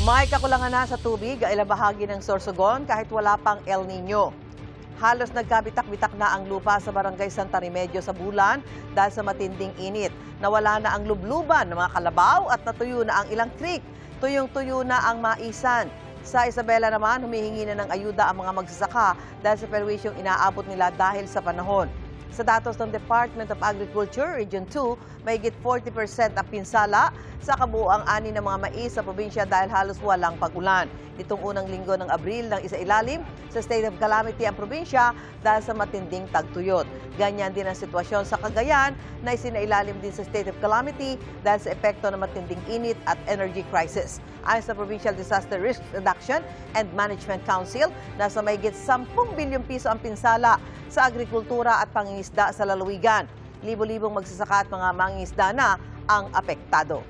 May kakulangan na sa tubig ang ilang bahagi ng Sorsogon kahit wala pang El Nino. Halos nagkabitak-bitak na ang lupa sa barangay Santa Remedios sa Bulan dahil sa matinding init. Nawala na ang lubluban ng mga kalabaw at natuyo na ang ilang creek. Tuyong-tuyo na ang maisan. Sa Isabela naman, humihingi na ng ayuda ang mga magsasaka dahil sa perwisyong inaabot nila dahil sa panahon. Sa datos ng Department of Agriculture, Region 2, mahigit 40% ang pinsala sa kabuuang ani ng mga mais sa probinsya dahil halos walang pag-ulan. Nitong unang linggo ng Abril nang isailalim sa state of calamity ang probinsya dahil sa matinding tagtuyot. Ganyan din ang sitwasyon sa Cagayan na isinailalim din sa state of calamity dahil sa epekto ng matinding init at energy crisis. Ayon sa Provincial Disaster Risk Reduction and Management Council, nasa mahigit 10 bilyong piso ang pinsala sa agrikultura at pangingisda sa lalawigan. Libo-libong magsasaka at mga mangingisda na ang apektado.